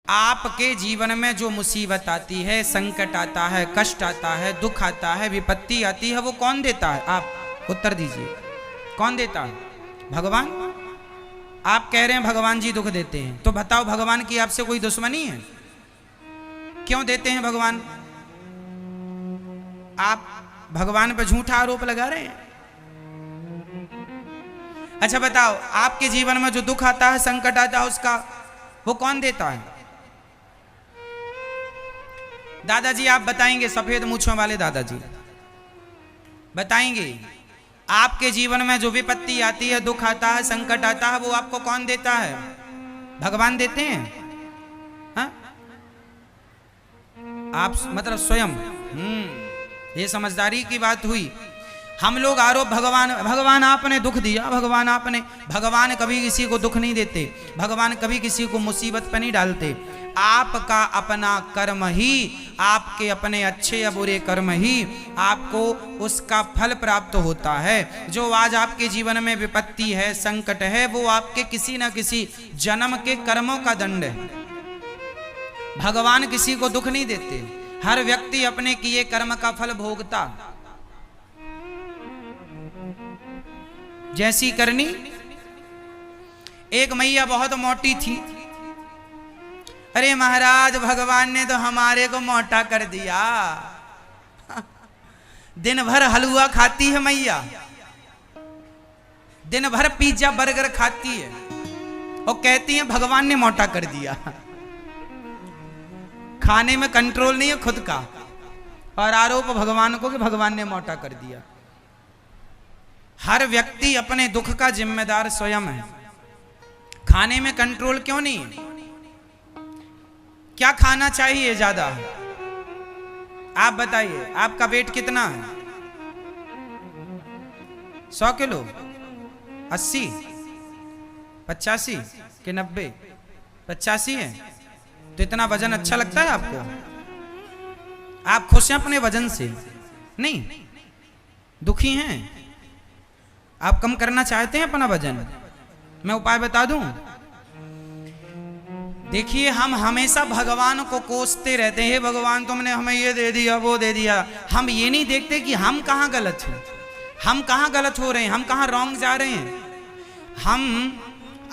आपके जीवन में जो मुसीबत आती है, संकट आता है, कष्ट आता है, दुख आता है, विपत्ति आती है, वो कौन देता है? आप उत्तर दीजिए, कौन देता है? भगवान। आप कह रहे हैं भगवान जी दुख देते हैं, तो बताओ भगवान की आपसे कोई दुश्मनी है? क्यों देते हैं भगवान? आप भगवान पर झूठा आरोप लगा रहे हैं। अच्छा बताओ, आपके जीवन में जो दुख आता है, संकट आता है, उसका वो कौन देता है? दादाजी आप बताएंगे, सफेद मूंछों वाले दादाजी बताएंगे, आपके जीवन में जो विपत्ति आती है, दुख आता है, संकट आता है, वो आपको कौन देता है? भगवान देते हैं? हाँ? आप मतलब स्वयं। ये समझदारी की बात हुई। हम लोग आरोप भगवान आपने दुख दिया, भगवान कभी किसी को दुख नहीं देते, भगवान कभी किसी को मुसीबत पर नहीं डालते। आपका अपना कर्म ही, आपके अपने अच्छे या बुरे कर्म ही आपको उसका फल प्राप्त होता है। जो आज आपके जीवन में विपत्ति है, संकट है, वो आपके किसी न किसी जन्म के कर्मों का दंड है। भगवान किसी को दुख नहीं देते, हर व्यक्ति अपने किए कर्म का फल भोगता। जैसी करनी, एक मैया बहुत मोटी थी। अरे महाराज, भगवान ने तो हमारे को मोटा कर दिया। दिन भर हलवा खाती है मैया, दिन भर पिज्जा बर्गर खाती है और कहती है भगवान ने मोटा कर दिया। खाने में कंट्रोल नहीं है खुद का, और आरोप भगवान को कि भगवान ने मोटा कर दिया। हर व्यक्ति अपने दुख का जिम्मेदार स्वयं है। खाने में कंट्रोल क्यों नहीं है? क्या खाना चाहिए ज्यादा? आप बताइए, आपका वेट कितना है? 100 किलो, 80, 85 कि 90? 85 है। तो इतना वजन अच्छा लगता है आपको? आप खुश हैं अपने वजन से? नहीं, दुखी हैं। आप कम करना चाहते हैं अपना वजन? मैं उपाय बता दूं। देखिए, हम हमेशा भगवान को कोसते रहते हैं, भगवान तुमने हमें ये दे दिया, वो दे दिया। हम ये नहीं देखते कि हम कहाँ गलत हैं, हम कहाँ गलत हो रहे हैं, हम कहाँ रॉन्ग जा रहे हैं। हम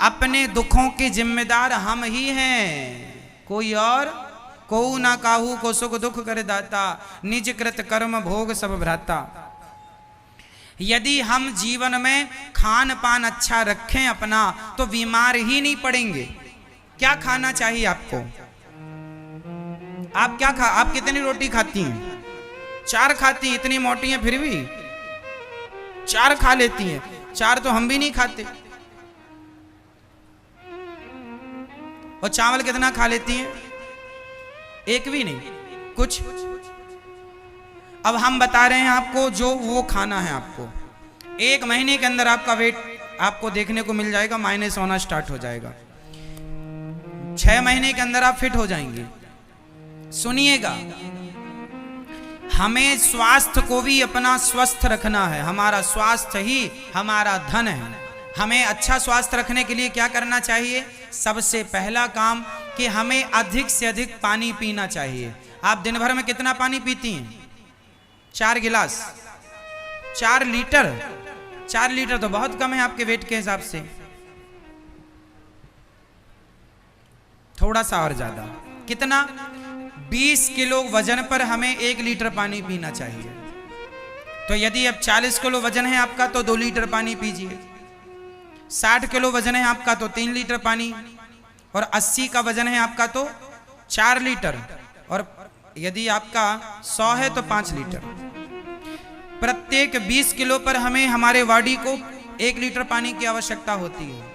अपने दुखों के जिम्मेदार हम ही हैं, कोई और को ना काहू को सुख दुख कर दाता, निज कृत कर्म भोग सब भ्राता। यदि हम जीवन में खान पान अच्छा रखें अपना, तो बीमार ही नहीं पड़ेंगे। क्या खाना चाहिए आपको? आप कितनी रोटी खाती हैं? 4 खाती हैं, इतनी मोटी हैं फिर भी 4 खा लेती हैं। 4 तो हम भी नहीं खाते। और चावल कितना खा लेती हैं? 1 भी नहीं, कुछ। अब हम बता रहे हैं आपको जो वो खाना है। आपको 1 महीने के अंदर आपका वेट आपको देखने को मिल जाएगा, माइनस होना स्टार्ट हो जाएगा। 6 महीने के अंदर आप फिट हो जाएंगे। सुनिएगा, हमें स्वास्थ्य को भी अपना स्वस्थ रखना है। हमारा स्वास्थ्य ही हमारा धन है। हमें अच्छा स्वास्थ्य रखने के लिए क्या करना चाहिए? सबसे पहला काम कि हमें अधिक से अधिक पानी पीना चाहिए। आप दिन भर में कितना पानी पीती हैं? 4 गिलास, 4 लीटर। 4 लीटर तो बहुत कम है आपके वेट के हिसाब से। थोड़ा सा और ज्यादा। कितना? 20 किलो वजन पर हमें 1 लीटर पानी पीना चाहिए। तो यदि अब 40 किलो वजन है आपका तो 2 लीटर पानी पीजिए। 60 किलो वजन है आपका तो 3 लीटर पानी, और 80 का वजन है आपका तो 4 लीटर, और यदि आपका 100 है तो 5 लीटर। प्रत्येक 20 किलो पर हमें हमारे बॉडी को 1 लीटर पानी की आवश्यकता होती है।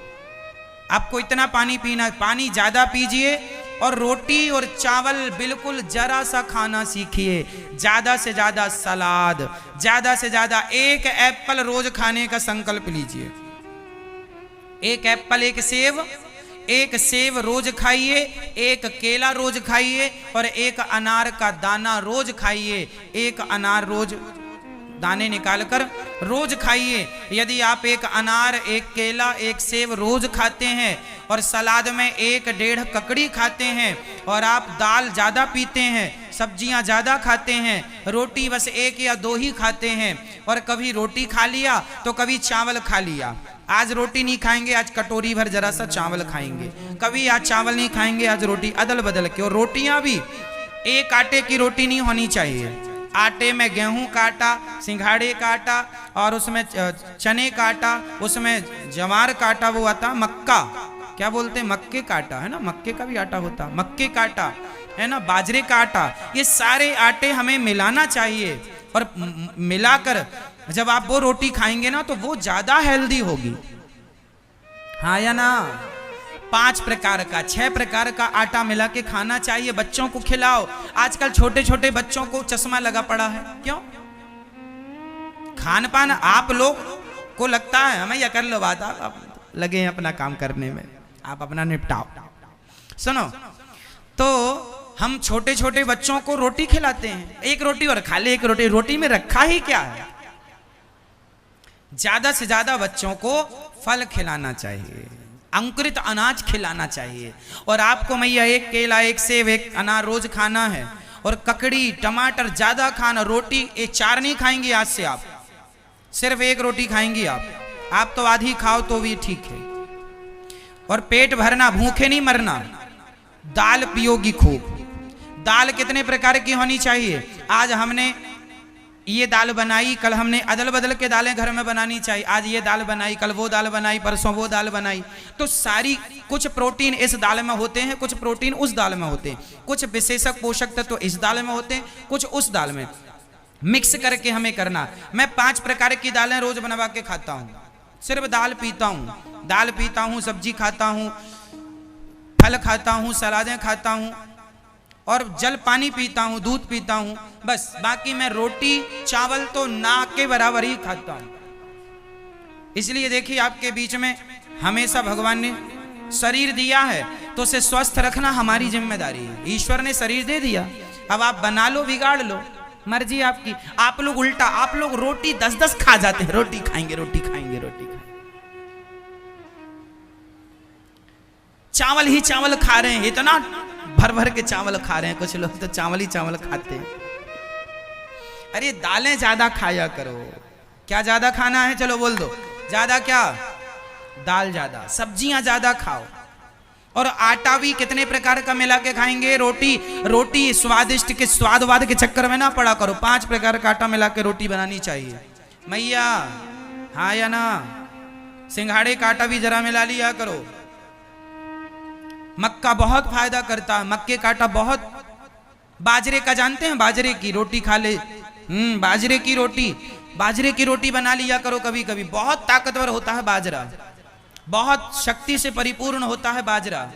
आपको इतना पानी पीना, पानी ज्यादा पीजिए, और रोटी और चावल बिल्कुल जरा सा खाना सीखिए। ज्यादा से ज्यादा सलाद, ज्यादा से ज्यादा 1 एप्पल रोज खाने का संकल्प लीजिए। 1 एप्पल, 1 सेब रोज खाइए, 1 केला रोज खाइए, और 1 अनार का दाना रोज खाइए। 1 अनार रोज दाने निकालकर रोज खाइए। यदि आप एक अनार, एक केला, एक सेब रोज खाते हैं और सलाद में 1-1.5 ककड़ी खाते हैं और आप दाल ज़्यादा पीते हैं, सब्जियां ज़्यादा खाते हैं, रोटी बस 1 या 2 ही खाते हैं और कभी रोटी खा लिया तो कभी चावल खा लिया, आज रोटी नहीं खाएंगे, आज कटोरी भर जरा सा चावल खाएंगे, कभी आज चावल नहीं खाएंगे, आज रोटी, अदल बदल के। और रोटियां भी एक आटे की रोटी नहीं होनी चाहिए, आटे में गेहूं का आटा, सिंघाड़े का आटा और उसमें चने का आटा, उसमें जवार का आटा, वो आता मक्का, क्या बोलते हैं, मक्के का आटा है ना, मक्के का भी आटा होता, मक्के का आटा है ना, बाजरे का आटा, ये सारे आटे हमें मिलाना चाहिए और मिलाकर जब आप वो रोटी खाएंगे ना तो वो ज्यादा हेल्दी होगी, हाँ या ना। 5 प्रकार का 6 प्रकार का आटा मिला के खाना चाहिए, बच्चों को खिलाओ। आजकल छोटे छोटे बच्चों को चश्मा लगा पड़ा है, क्यों? खान पान आप लोग को लगता है हमें यह कर लो बात, आप लगे हैं अपना काम करने में, आप अपना निपटाओ। सुनो, तो हम छोटे छोटे बच्चों को रोटी खिलाते हैं, एक रोटी और खा ले, एक रोटी, रोटी में रखा ही क्या है। ज्यादा से ज्यादा बच्चों को फल खिलाना चाहिए, अंकुरित अनाज खिलाना चाहिए। और आपको मैया 1 केला, 1 सेब, 1 अनार रोज खाना है और ककड़ी टमाटर ज्यादा खाना, रोटी 4 नहीं खाएंगी, आज से आप सिर्फ 1 रोटी खाएंगी आप तो आधी खाओ तो भी ठीक है। और पेट भरना, भूखे नहीं मरना। दाल पियोगी खूब, दाल कितने प्रकार की होनी चाहिए। आज हमने ये दाल बनाई, कल हमने अदल बदल के दालें घर में बनानी चाहिए, आज ये दाल बनाई, कल वो दाल बनाई, परसों वो दाल बनाई, तो सारी कुछ प्रोटीन इस दाल में होते हैं, कुछ प्रोटीन उस दाल में होते हैं, कुछ विशेषक पोषक तत्व तो इस दाल में होते हैं, कुछ उस दाल में, मिक्स करके हमें करना। मैं 5 प्रकार की दालें रोज बनवा के खाता हूँ, सिर्फ दाल पीता हूँ, दाल पीता हूँ, सब्जी खाता हूँ, फल खाता हूँ, सलादें खाता हूँ और जल पानी पीता हूँ, दूध पीता हूँ, बस। बाकी मैं रोटी चावल तो ना के बराबर ही खाता हूँ। इसलिए देखिए, आपके बीच में हमेशा भगवान ने शरीर दिया है तो उसे स्वस्थ रखना हमारी जिम्मेदारी है। ईश्वर ने शरीर दे दिया, अब आप बना लो, बिगाड़ लो, मर्जी आपकी। आप लोग उल्टा, आप लोग रोटी 10-10 खा जाते हैं, रोटी खाएंगे, रोटी खाएंगे, रोटी खाएंगे, चावल ही चावल खा रहे हैं, इतना भर भर के चावल खा रहे हैं, कुछ लोग तो चावल ही चावल खाते हैं। अरे दालें ज्यादा खाया करो। क्या ज्यादा खाना है, चलो बोल दो, ज्यादा क्या, दाल ज्यादा, सब्जियां ज्यादा खाओ। और आटा भी कितने प्रकार का मिला के खाएंगे। रोटी स्वादिष्ट के स्वादवाद के चक्कर में ना पड़ा करो, 5 प्रकार का आटा मिला के रोटी बनानी चाहिए मैया, हाँ या ना। सिंघाड़े का आटा भी जरा मिला लिया करो। मक्का बहुत फायदा करता है, मक्के का आटा बहुत। बाजरे का जानते हैं, बाजरे की रोटी खा ले, बाजरे की रोटी बना लिया करो कभी कभी, बहुत ताकतवर होता है बाजरा, बहुत शक्ति से परिपूर्ण होता है बाजरा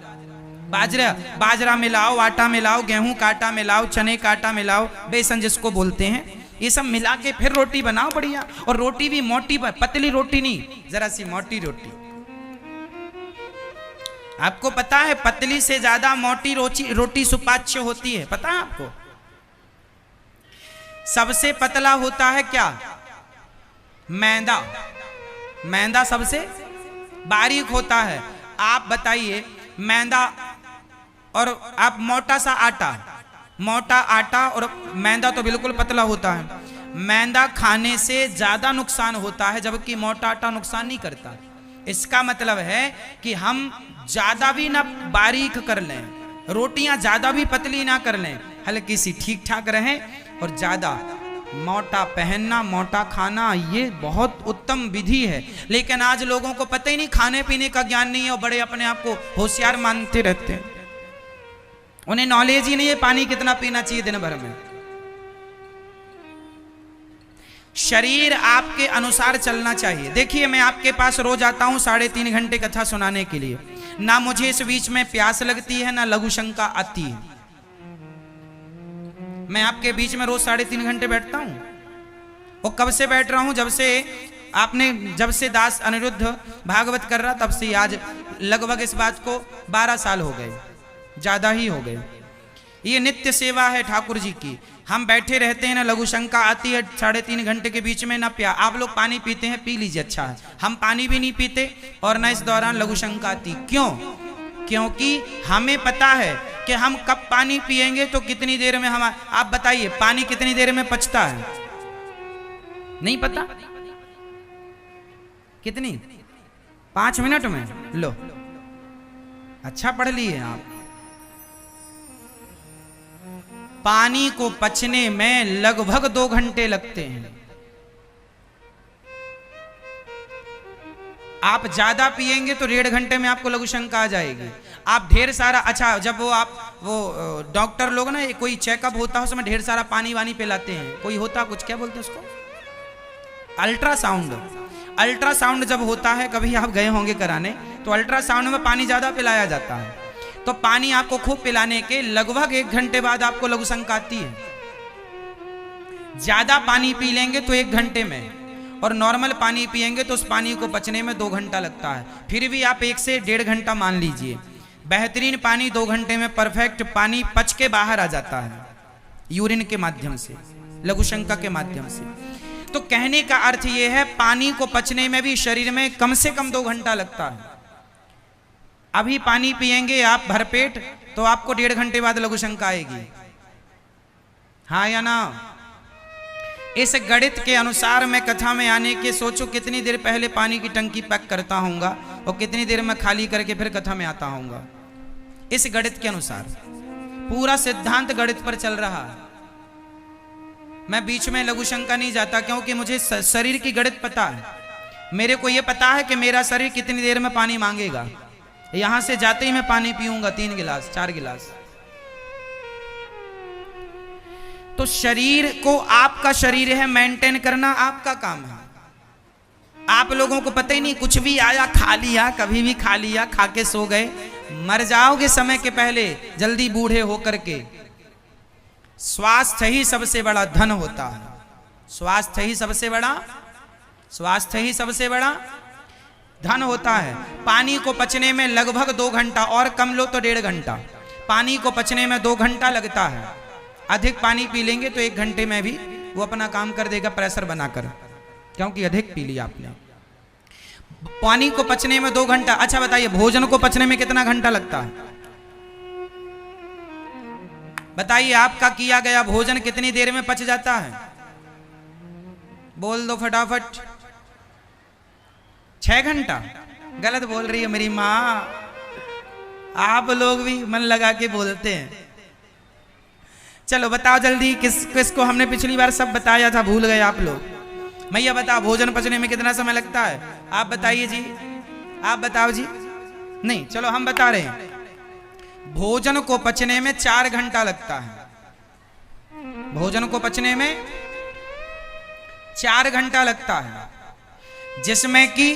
मिलाओ, आटा मिलाओ, गेहूं का आटा मिलाओ, चने का आटा मिलाओ, बेसन जिसको बोलते हैं, ये सब मिला के फिर रोटी बनाओ बढ़िया। और रोटी भी मोटी, पतली रोटी नहीं, जरा सी मोटी रोटी। आपको पता है पतली से ज्यादा मोटी रोटी सुपाच्य होती है, पता है आपको? सबसे पतला होता है क्या, मैदा। मैदा सबसे बारीक होता है। आप बताइए, मैदा और आप मोटा सा आटा, मोटा आटा और मैदा तो बिल्कुल पतला होता है। मैदा खाने से ज्यादा नुकसान होता है, जबकि मोटा आटा नुकसान नहीं करता। इसका मतलब है कि हम ज्यादा भी ना बारीक कर लें, रोटियां ज्यादा भी पतली ना कर लें, हल्की सी ठीक ठाक रहें। और ज्यादा मोटा पहनना, मोटा खाना, ये बहुत उत्तम विधि है। लेकिन आज लोगों को पता ही नहीं, खाने पीने का ज्ञान नहीं है और बड़े अपने आप को होशियार मानते रहते हैं। उन्हें नॉलेज ही नहीं है पानी कितना पीना चाहिए दिन भर में। शरीर आपके अनुसार चलना चाहिए। देखिए, मैं आपके पास रोज आता हूं 3.5 घंटे कथा सुनाने के लिए, ना मुझे इस बीच में प्यास लगती है ना लघु शंका आती है। मैं आपके बीच में रोज 3.5 घंटे बैठता हूं। वो कब से बैठ रहा हूं, जब से दास अनिरुद्ध भागवत कर रहा तब से आज लगभग इस बात को 12 साल हो गए, ज्यादा ही हो गए। ये नित्य सेवा है ठाकुर जी की। हम बैठे रहते हैं ना, लघु शंका आती है 3.5 घंटे के बीच में ना प्या। आप लोग पानी पीते हैं, पी लीजिए, अच्छा है। हम पानी भी नहीं पीते और ना इस दौरान लघु शंका आती। क्यों? क्योंकि हमें पता है कि हम कब पानी पिएंगे तो कितनी देर में हम। आप बताइए पानी कितनी देर में पचता है? नहीं पता? कितनी? 5 मिनट में। लो, अच्छा पढ़ लिए आप। पानी को पचने में लगभग 2 घंटे लगते हैं। आप ज्यादा पिएंगे तो 1.5 घंटे में आपको लघु शंका आ जाएगी। आप ढेर सारा, अच्छा जब वो डॉक्टर लोग ना, कोई चेकअप होता है उसमें ढेर सारा पानी वानी पिलाते हैं। कोई होता कुछ, क्या बोलते हैं उसको, अल्ट्रासाउंड। अल्ट्रासाउंड जब होता है, कभी आप गए होंगे कराने, तो अल्ट्रासाउंड में पानी ज्यादा पिलाया जाता है। तो पानी आपको खूब पिलाने के लगभग 1 घंटे बाद आपको लघु शंका आती है। ज्यादा पानी पी लेंगे तो 1 घंटे में, और नॉर्मल पानी पिएंगे तो उस पानी को पचने में 2 घंटा लगता है। फिर भी आप 1 से 1.5 घंटा मान लीजिए। बेहतरीन पानी 2 घंटे में परफेक्ट पानी पच के बाहर आ जाता है, यूरिन के माध्यम से, लघु शंका के माध्यम से। तो कहने का अर्थ यह है, पानी को पचने में भी शरीर में कम से कम 2 घंटा लगता है। अभी पानी पिएंगे आप भरपेट तो आपको 1.5 घंटे बाद लघु शंका आएगी, हाँ या ना? इस गणित के अनुसार मैं कथा में आने के सोचो कितनी देर पहले पानी की टंकी पैक करता हूँगा और कितनी देर में खाली करके फिर कथा में आता हूँगा। इस गणित के अनुसार पूरा सिद्धांत गणित पर चल रहा है। मैं बीच में लघु शंका नहीं जाता, क्योंकि मुझे शरीर की गणित पता है। मेरे को यह पता है कि मेरा शरीर कितनी देर में पानी मांगेगा। यहां से जाते ही मैं पानी पीऊंगा 3 गिलास 4 गिलास। तो शरीर को, आपका शरीर है मेंटेन करना, आपका काम है। आप लोगों को पता ही नहीं, कुछ भी आया खा लिया, कभी भी खा लिया, खा के सो गए। मर जाओगे समय के पहले, जल्दी बूढ़े होकर के। स्वास्थ्य ही सबसे बड़ा धन होता है। स्वास्थ्य ही सबसे बड़ा धन होता है। पानी को पचने में लगभग 2 घंटा, और कम लो तो 1.5 घंटा। पानी को पचने में 2 घंटा लगता है। अधिक पानी पी लेंगे तो 1 घंटे में भी वो अपना काम कर देगा, प्रेशर बनाकर, क्योंकि अधिक पी लिया आपने। पानी को पचने में 2 घंटा। अच्छा बताइए, भोजन को पचने में कितना घंटा लगता है? बताइए, आपका किया गया भोजन कितनी देर में पच जाता है? बोल दो फटाफट। 6 घंटा। गलत बोल रही है मेरी माँ। आप लोग भी मन लगा के बोलते हैं। चलो बताओ जल्दी, किसको हमने पिछली बार सब बताया था, भूल गए आप लोग। मैया बताओ, भोजन पचने में कितना समय लगता है? आप बताइए जी, आप बताओ जी। नहीं, चलो हम बता रहे हैं। भोजन को पचने में 4 घंटा लगता है। भोजन को पचने में 4 घंटा लगता है, जिसमें कि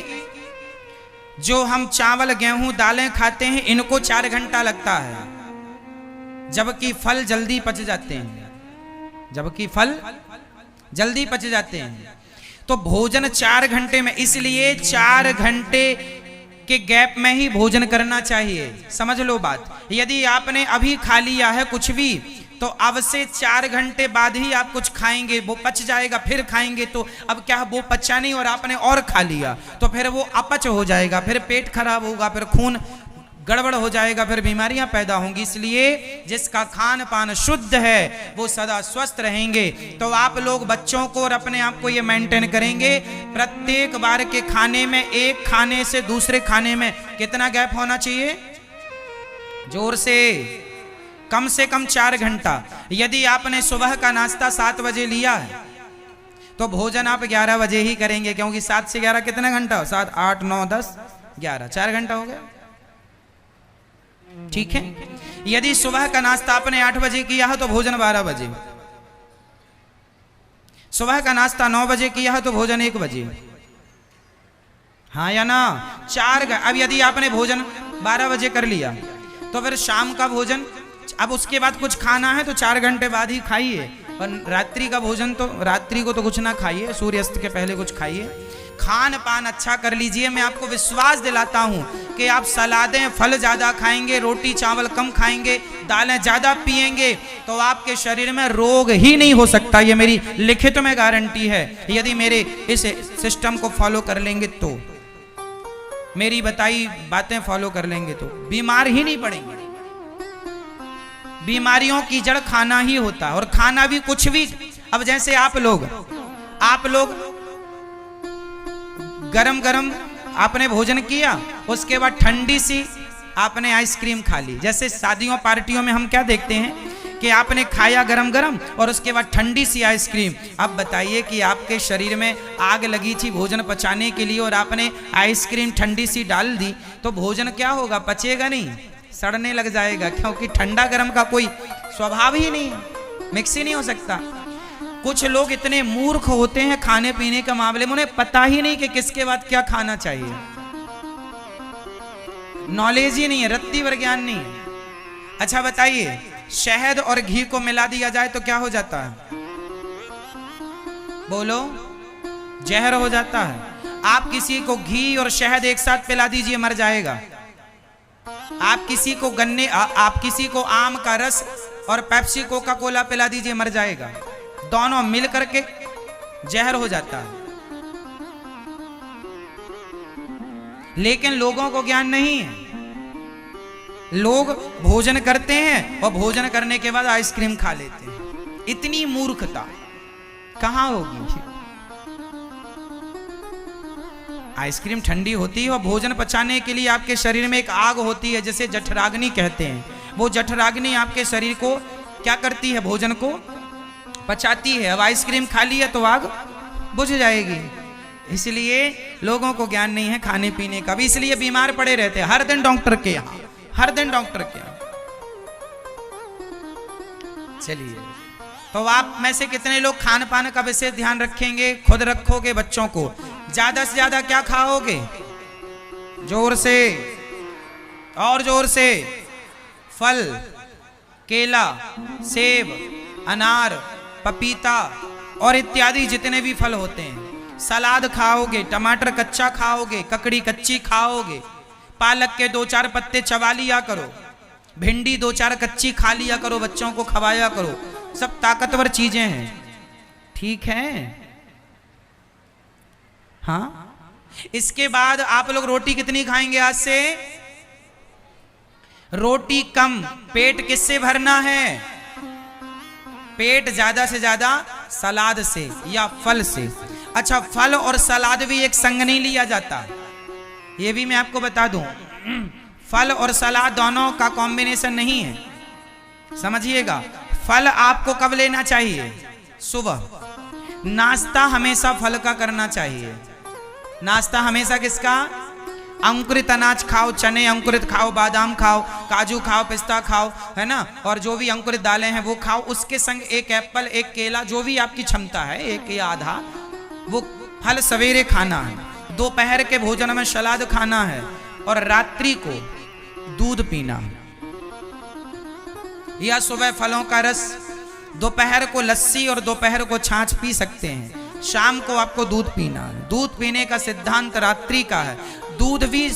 जो हम चावल, गेहूं, दालें खाते हैं, इनको 4 घंटा लगता है, जबकि फल जल्दी पच जाते हैं। तो भोजन 4 घंटे में, इसलिए 4 घंटे के गैप में ही भोजन करना चाहिए। समझ लो बात। यदि आपने अभी खा लिया है कुछ भी, तो अब से 4 घंटे बाद ही आप कुछ खाएंगे, वो पच जाएगा, फिर खाएंगे। तो अब क्या, वो पचा नहीं और आपने और खा लिया, तो फिर वो अपच हो जाएगा, फिर पेट खराब होगा, फिर खून गड़बड़ हो जाएगा, फिर बीमारियां पैदा होंगी। इसलिए जिसका खान पान शुद्ध है वो सदा स्वस्थ रहेंगे। तो आप लोग बच्चों को और अपने आप को ये मेंटेन करेंगे, प्रत्येक बार के खाने में, एक खाने से दूसरे खाने में कितना गैप होना चाहिए? जोर से कम 4 घंटा। यदि आपने सुबह का नाश्ता 7 बजे लिया है, तो भोजन आप 11 बजे ही करेंगे, क्योंकि 7 से 11 कितना घंटा हो? 7, 8, 9, 10, 11, 4 घंटा हो गया। ठीक है। यदि सुबह का नाश्ता आपने 8 बजे किया है तो भोजन 12 बजे। सुबह का नाश्ता 9 बजे किया है तो भोजन 1 बजे, हाँ या ना? 4। अब यदि आपने भोजन 12 बजे कर लिया, तो फिर शाम का भोजन, अब उसके बाद कुछ खाना है तो 4 घंटे बाद ही खाइए। और रात्रि का भोजन तो, रात्रि को तो कुछ ना खाइए, सूर्यास्त के पहले कुछ खाइए। खान पान अच्छा कर लीजिए। मैं आपको विश्वास दिलाता हूं कि आप सलादें फल ज़्यादा खाएंगे, रोटी चावल कम खाएंगे, दालें ज़्यादा पिएंगे तो आपके शरीर में रोग ही नहीं हो सकता। ये मेरी लिखित में गारंटी है। यदि मेरे इस सिस्टम को फॉलो कर लेंगे तो, मेरी बताई बातें फॉलो कर लेंगे तो बीमार ही नहीं पड़ेंगे। बीमारियों की जड़ खाना ही होता है, और खाना भी कुछ भी। अब जैसे आप लोग गरम गरम आपने भोजन किया, उसके बाद ठंडी सी आपने आइसक्रीम खा ली। जैसे शादियों पार्टियों में हम क्या देखते हैं कि आपने खाया गरम गरम और उसके बाद ठंडी सी आइसक्रीम। अब बताइए कि आपके शरीर में आग लगी थी भोजन पचाने के लिए और आपने आइसक्रीम ठंडी सी डाल दी, तो भोजन क्या होगा? पचेगा नहीं, सड़ने लग जाएगा, क्योंकि ठंडा गरम का कोई स्वभाव ही नहीं है, मिक्स ही नहीं हो सकता। कुछ लोग इतने मूर्ख होते हैं खाने पीने के मामले में, उन्हें पता ही नहीं कि किसके बाद क्या खाना चाहिए। नॉलेज ही नहीं है, रत्ती भर ज्ञान नहीं है। अच्छा बताइए, शहद और घी को मिला दिया जाए तो क्या हो जाता है? बोलो, जहर हो जाता है। आप किसी को घी और शहद एक साथ पिला दीजिए, मर जाएगा। आप किसी को आप किसी को आम का रस और पेप्सी कोका कोला पिला दीजिए, मर जाएगा। दोनों मिल करके जहर हो जाता है। लेकिन लोगों को ज्ञान नहीं है। लोग भोजन करते हैं और भोजन करने के बाद आइसक्रीम खा लेते हैं। इतनी मूर्खता कहां होगी? आइसक्रीम ठंडी होती है और भोजन पचाने के लिए आपके शरीर में एक आग होती है, जिसे जठराग्नि कहते हैं। वो जठराग्नि आपके शरीर को क्या करती है? भोजन को पचाती है। अब आइसक्रीम खा ली है तो आग बुझ जाएगी। इसलिए लोगों को ज्ञान नहीं है खाने पीने का भी, इसलिए बीमार पड़े रहते हैं हर दिन डॉक्टर के यहाँ, हर दिन डॉक्टर के यहाँ। चलिए, तो आप में से कितने लोग खान पान का विशेष ध्यान रखेंगे? खुद रखोगे, बच्चों को? ज्यादा से ज्यादा क्या खाओगे? जोर से और जोर से फल, केला, सेब, अनार, पपीता और इत्यादि जितने भी फल होते हैं। सलाद खाओगे, टमाटर कच्चा खाओगे, ककड़ी कच्ची खाओगे, पालक के 2-4 पत्ते चबा लिया करो, भिंडी 2-4 कच्ची खा लिया करो, बच्चों को खवाया करो। सब ताकतवर चीजें हैं, ठीक है? हाँ। इसके बाद आप लोग रोटी कितनी खाएंगे आज से? रोटी कम। पेट किससे भरना है? पेट ज्यादा से ज्यादा सलाद से या फल से। अच्छा, फल और सलाद भी एक संग नहीं लिया जाता, ये भी मैं आपको बता दूं। फल और सलाद दोनों का कॉम्बिनेशन नहीं है, समझिएगा। फल आपको कब लेना चाहिए? सुबह। नाश्ता हमेशा फल का करना चाहिए। नाश्ता हमेशा किसका? अंकुरित अनाज खाओ, चने अंकुरित खाओ, बादाम खाओ, काजू खाओ, पिस्ता खाओ, है ना, और जो भी अंकुरित दालें हैं वो खाओ। उसके संग एक एप्पल, एक केला, जो भी आपकी क्षमता है, एक या आधा, वो फल सवेरे खाना है। दोपहर के भोजन में सलाद खाना है और रात्रि को दूध पीना है। या सुबह फलों का रस, दोपहर को लस्सी और दोपहर को छाछ पी सकते हैं। शाम को आपको दूध पीना है। दूध पीने का सिद्धांत रात्रि का है। दूध भी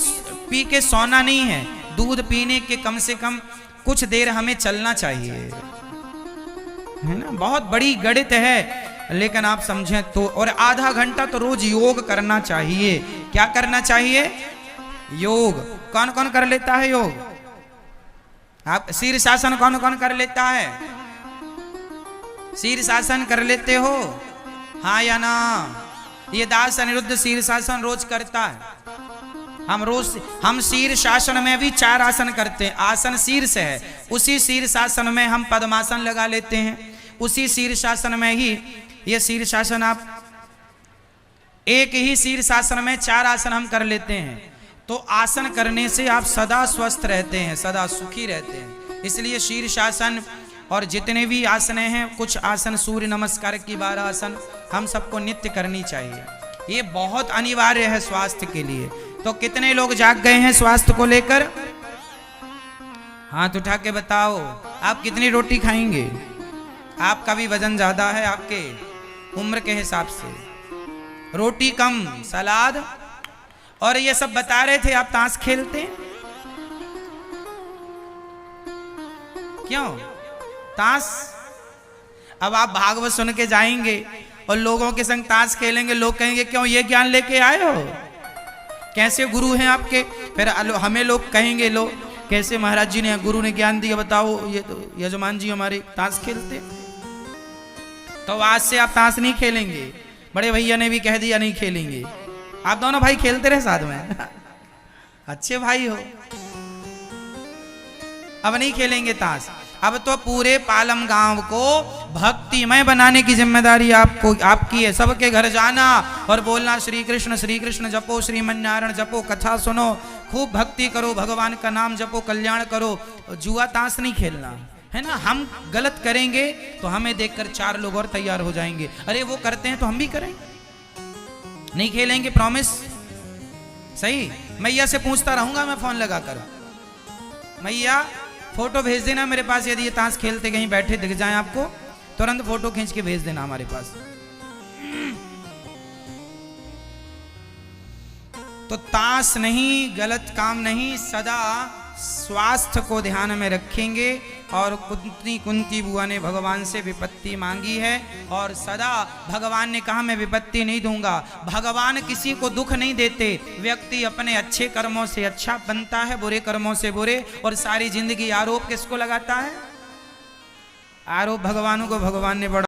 पी के सोना नहीं है, दूध पीने के कम से कम कुछ देर हमें चलना चाहिए, है ना। बहुत बड़ी गणित है, लेकिन आप समझें तो। और आधा घंटा तो रोज योग करना चाहिए। क्या करना चाहिए? योग। कौन कौन कर लेता है योग? आप शीर्षासन कौन कौन कर लेता है? शीर्षासन कर लेते हो, हाँ या ना? ये दास अनिरुद्ध शीर्षासन रोज करता है। हम शीर्षासन में भी 4 आसन करते हैं। आसन शीर्ष है, उसी शीर्षासन में हम पद्मासन लगा लेते हैं। उसी शीर्षासन में ही ये शीर्षासन, आप एक ही शीर्षासन में 4 आसन हम कर लेते हैं। तो आसन करने से आप सदा स्वस्थ रहते हैं, सदा सुखी रहते हैं। इसलिए शीर्षासन और जितने भी आसन हैं, कुछ आसन, सूर्य नमस्कार की 12 आसन हम सबको नित्य करनी चाहिए। ये बहुत अनिवार्य है स्वास्थ्य के लिए। तो कितने लोग जाग गए हैं स्वास्थ्य को लेकर? हाथ उठा के बताओ, आप कितनी रोटी खाएंगे? आपका भी वजन ज्यादा है आपके उम्र के हिसाब से, रोटी कम सलाद, और ये सब बता रहे थे आप ताश खेलते हैं। क्यों ताश? अब आप भागवत सुन के जाएंगे और लोगों के संग ताश खेलेंगे, लोग कहेंगे क्यों ये ज्ञान लेके आए हो, कैसे गुरु हैं आपके। फिर हमें लोग कहेंगे, लो कैसे महाराज जी ने गुरु ने ज्ञान दिया, बताओ ये तो यजमान जी हमारे ताश खेलते। तो आज से आप ताश नहीं खेलेंगे, बड़े भैया ने भी कह दिया नहीं खेलेंगे। आप दोनों भाई खेलते रहे साथ में अच्छे भाई हो। अब नहीं खेलेंगे ताश। अब तो पूरे पालम गांव को भक्तिमय बनाने की जिम्मेदारी आपकी है। सबके घर जाना और बोलना श्री कृष्ण जपो, श्रीमन्नारायण जपो, कथा सुनो, खूब भक्ति करो, भगवान का नाम जपो, कल्याण करो। जुआ ताश नहीं खेलना है ना। हम गलत करेंगे तो हमें देखकर 4 लोग और तैयार हो जाएंगे, अरे वो करते हैं तो हम भी करें। नहीं खेलेंगे, प्रॉमिस। सही। मैया से पूछता रहूंगा मैं फोन लगाकर, मैया फोटो भेज देना मेरे पास, यदि ये ताश खेलते कहीं बैठे दिख जाए आपको, तुरंत फोटो खींच के भेज देना हमारे पास। तो ताश नहीं, गलत काम नहीं, सदा स्वास्थ्य को ध्यान में रखेंगे। और कुंती बुआ ने भगवान से विपत्ति मांगी है, और सदा भगवान ने कहा मैं विपत्ति नहीं दूंगा। भगवान किसी को दुख नहीं देते, व्यक्ति अपने अच्छे कर्मों से अच्छा बनता है, बुरे कर्मों से बुरे। और सारी जिंदगी आरोप किसको लगाता है? आरोप भगवानों को। भगवान ने बड़ा